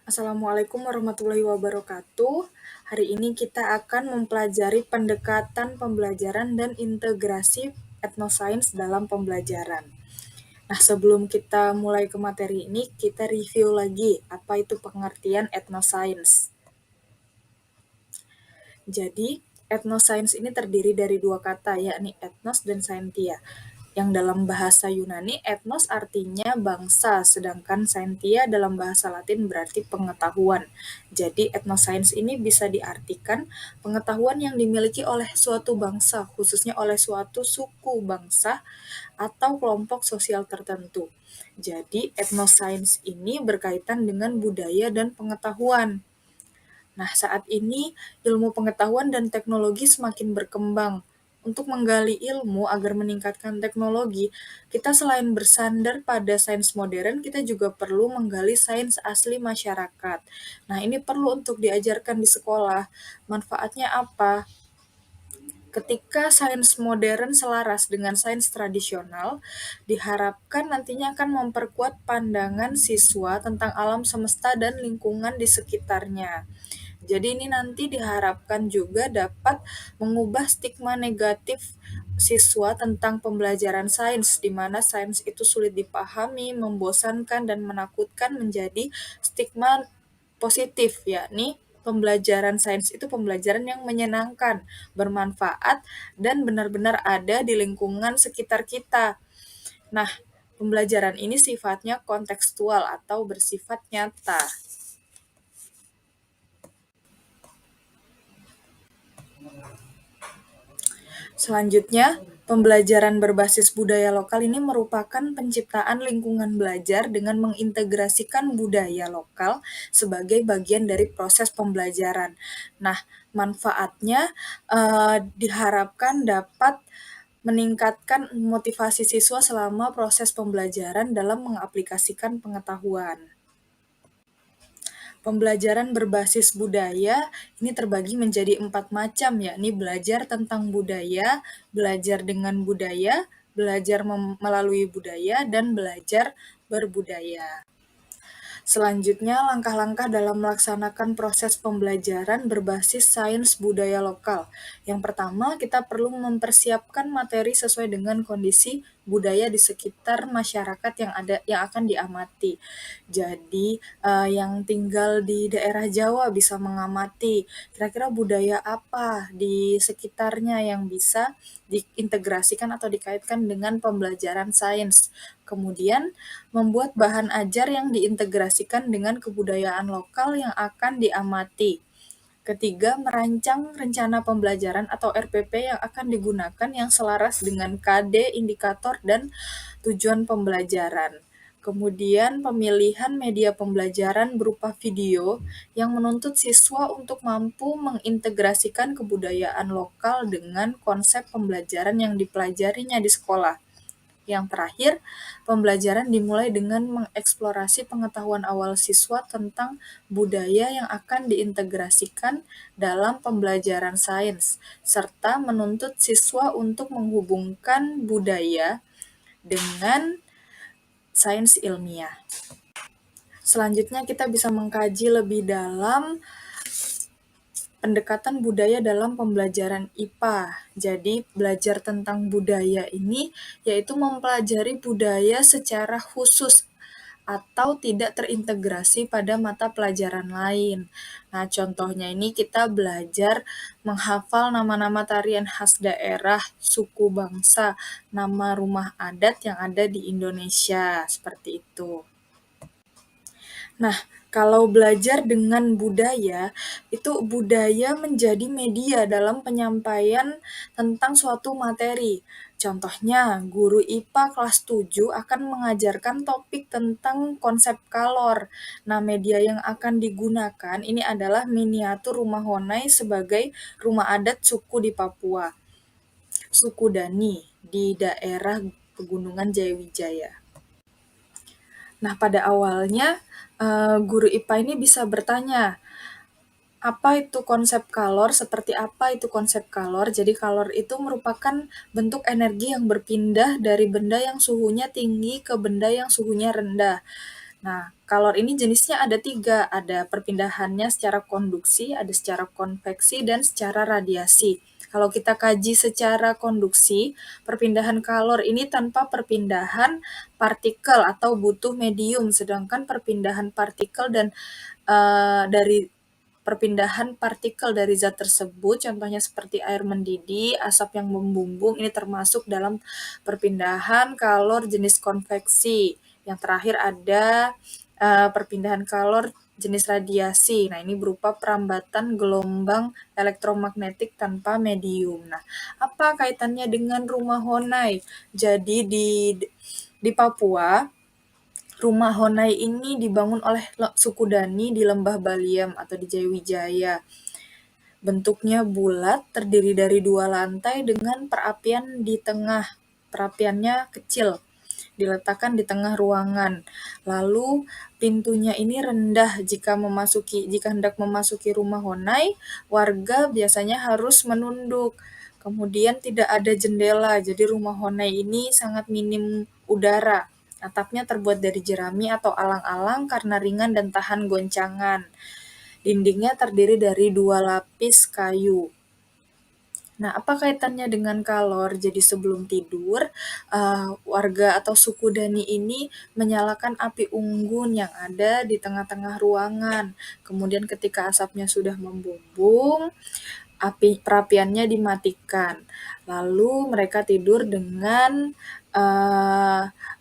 Assalamualaikum warahmatullahi wabarakatuh. Hari ini kita akan mempelajari pendekatan pembelajaran dan integrasi etnosains dalam pembelajaran. Nah, sebelum kita mulai ke materi ini, kita review lagi apa itu pengertian etnosains. Jadi, etnosains ini terdiri dari dua kata, yakni etnos dan scientia. Yang dalam bahasa Yunani, etnos artinya bangsa, sedangkan scientia dalam bahasa Latin berarti pengetahuan. Jadi, etnosains ini bisa diartikan pengetahuan yang dimiliki oleh suatu bangsa, khususnya oleh suatu suku bangsa atau kelompok sosial tertentu. Jadi, etnosains ini berkaitan dengan budaya dan pengetahuan. Nah, saat ini ilmu pengetahuan dan teknologi semakin berkembang. Untuk menggali ilmu agar meningkatkan teknologi, kita selain bersandar pada sains modern, kita juga perlu menggali sains asli masyarakat. Nah, ini perlu untuk diajarkan di sekolah. Manfaatnya apa? Ketika sains modern selaras dengan sains tradisional, diharapkan nantinya akan memperkuat pandangan siswa tentang alam semesta dan lingkungan di sekitarnya. Jadi ini nanti diharapkan juga dapat mengubah stigma negatif siswa tentang pembelajaran sains, di mana sains itu sulit dipahami, membosankan, dan menakutkan menjadi stigma positif, yakni pembelajaran sains itu pembelajaran yang menyenangkan, bermanfaat, dan benar-benar ada di lingkungan sekitar kita. Nah, pembelajaran ini sifatnya kontekstual atau bersifat nyata. Selanjutnya, pembelajaran berbasis budaya lokal ini merupakan penciptaan lingkungan belajar dengan mengintegrasikan budaya lokal sebagai bagian dari proses pembelajaran. Nah, manfaatnya diharapkan dapat meningkatkan motivasi siswa selama proses pembelajaran dalam mengaplikasikan pengetahuan. Pembelajaran berbasis budaya ini terbagi menjadi 4 macam, yakni belajar tentang budaya, belajar dengan budaya, belajar melalui budaya, dan belajar berbudaya. Selanjutnya, langkah-langkah dalam melaksanakan proses pembelajaran berbasis sains budaya lokal. Yang pertama, kita perlu mempersiapkan materi sesuai dengan kondisi budaya di sekitar masyarakat yang akan diamati. Jadi, yang tinggal di daerah Jawa bisa mengamati kira-kira budaya apa di sekitarnya yang bisa diintegrasikan atau dikaitkan dengan pembelajaran sains. Kemudian, membuat bahan ajar yang diintegrasikan dengan kebudayaan lokal yang akan diamati. Ketiga, merancang rencana pembelajaran atau RPP yang akan digunakan yang selaras dengan KD, indikator, dan tujuan pembelajaran. Kemudian, pemilihan media pembelajaran berupa video yang menuntut siswa untuk mampu mengintegrasikan kebudayaan lokal dengan konsep pembelajaran yang dipelajarinya di sekolah. Yang terakhir, pembelajaran dimulai dengan mengeksplorasi pengetahuan awal siswa tentang budaya yang akan diintegrasikan dalam pembelajaran sains, serta menuntut siswa untuk menghubungkan budaya dengan sains ilmiah. Selanjutnya kita bisa mengkaji lebih dalam pendekatan budaya dalam pembelajaran IPA. Jadi, belajar tentang budaya ini yaitu mempelajari budaya secara khusus atau tidak terintegrasi pada mata pelajaran lain. Nah, contohnya ini kita belajar menghafal nama-nama tarian khas daerah, suku bangsa, nama rumah adat yang ada di Indonesia, seperti itu. Nah, kalau belajar dengan budaya, itu budaya menjadi media dalam penyampaian tentang suatu materi. Contohnya, guru IPA kelas 7 akan mengajarkan topik tentang konsep kalor. Nah, media yang akan digunakan ini adalah miniatur rumah Honai sebagai rumah adat suku di Papua, suku Dani di daerah Pegunungan Jayawijaya. Nah, pada awalnya guru IPA ini bisa bertanya, apa itu konsep kalor, seperti apa itu konsep kalor. Jadi kalor itu merupakan bentuk energi yang berpindah dari benda yang suhunya tinggi ke benda yang suhunya rendah. Nah, kalor ini jenisnya ada 3, ada perpindahannya secara konduksi, ada secara konveksi, dan secara radiasi. Kalau kita kaji secara konduksi, perpindahan kalor ini tanpa perpindahan partikel atau butuh medium, sedangkan perpindahan partikel dan dari perpindahan partikel dari zat tersebut, contohnya seperti air mendidih, asap yang membumbung, ini termasuk dalam perpindahan kalor jenis konveksi. Yang terakhir ada perpindahan kalor jenis radiasi. Nah, ini berupa perambatan gelombang elektromagnetik tanpa medium. Nah, apa kaitannya dengan rumah Honai? Jadi di Papua, rumah Honai ini dibangun oleh suku Dani di Lembah Baliem atau di Jayawijaya. Bentuknya bulat, terdiri dari 2 lantai dengan perapian di tengah. Perapiannya kecil, diletakkan di tengah ruangan. Lalu pintunya ini rendah jika hendak memasuki rumah Honai, warga biasanya harus menunduk. Kemudian tidak ada jendela, jadi rumah Honai ini sangat minim udara. Atapnya terbuat dari jerami atau alang-alang karena ringan dan tahan goncangan. Dindingnya terdiri dari 2 lapis kayu. Nah, apa kaitannya dengan kalor? Jadi sebelum tidur, warga atau suku Dani ini menyalakan api unggun yang ada di tengah-tengah ruangan. Kemudian ketika asapnya sudah membumbung, perapiannya dimatikan. Lalu mereka tidur dengan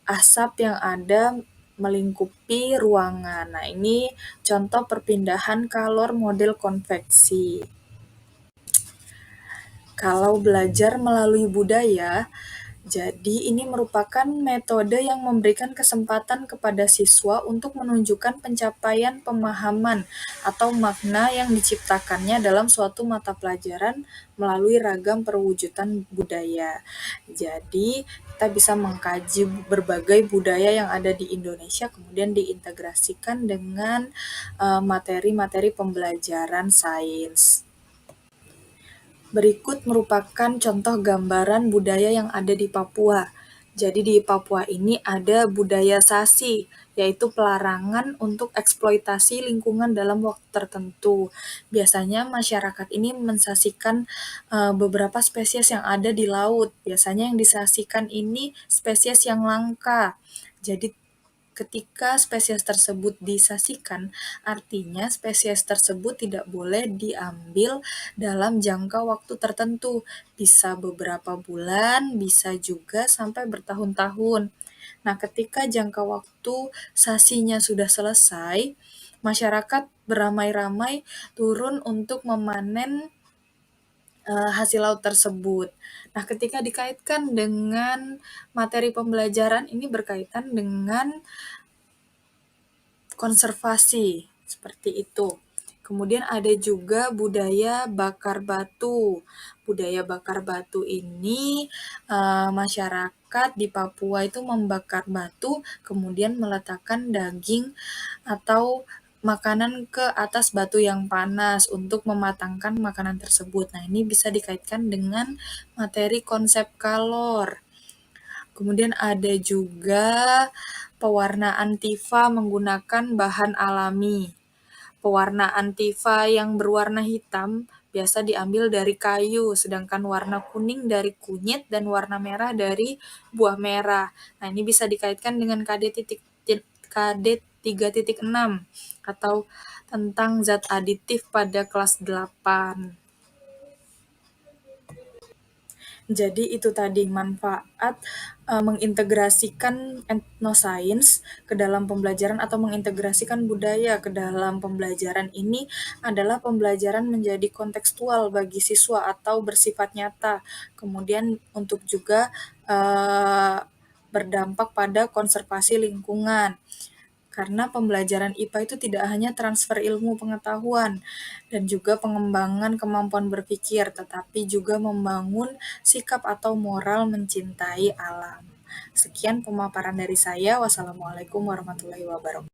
asap yang ada melingkupi ruangan. Nah, ini contoh perpindahan kalor model konveksi. Kalau belajar melalui budaya, jadi ini merupakan metode yang memberikan kesempatan kepada siswa untuk menunjukkan pencapaian pemahaman atau makna yang diciptakannya dalam suatu mata pelajaran melalui ragam perwujudan budaya. Jadi, kita bisa mengkaji berbagai budaya yang ada di Indonesia, kemudian diintegrasikan dengan materi-materi pembelajaran sains. Berikut merupakan contoh gambaran budaya yang ada di Papua. Jadi di Papua ini ada budaya sasi, yaitu pelarangan untuk eksploitasi lingkungan dalam waktu tertentu. Biasanya masyarakat ini mensasikan beberapa spesies yang ada di laut. Biasanya yang disasikan ini spesies yang langka. Jadi ketika spesies tersebut disasikan, artinya spesies tersebut tidak boleh diambil dalam jangka waktu tertentu. Bisa beberapa bulan, bisa juga sampai bertahun-tahun. Nah, ketika jangka waktu sasinya sudah selesai, masyarakat beramai-ramai turun untuk memanen hasil laut tersebut. Nah, ketika dikaitkan dengan materi pembelajaran ini berkaitan dengan konservasi, seperti itu. Kemudian ada juga budaya bakar batu. Budaya bakar batu ini masyarakat di Papua itu membakar batu, kemudian meletakkan daging atau makanan ke atas batu yang panas untuk mematangkan makanan tersebut. Nah, ini bisa dikaitkan dengan materi konsep kalor. Kemudian ada juga pewarnaan tifa menggunakan bahan alami. Pewarnaan tifa yang berwarna hitam biasa diambil dari kayu, sedangkan warna kuning dari kunyit dan warna merah dari buah merah. Nah, ini bisa dikaitkan dengan KD 3.6 atau tentang zat aditif pada kelas 8. Jadi itu tadi manfaat mengintegrasikan etnosains ke dalam pembelajaran atau mengintegrasikan budaya ke dalam pembelajaran ini adalah pembelajaran menjadi kontekstual bagi siswa atau bersifat nyata. Kemudian untuk juga berdampak pada konservasi lingkungan. Karena pembelajaran IPA itu tidak hanya transfer ilmu pengetahuan dan juga pengembangan kemampuan berpikir, tetapi juga membangun sikap atau moral mencintai alam. Sekian pemaparan dari saya. Wassalamualaikum warahmatullahi wabarakatuh.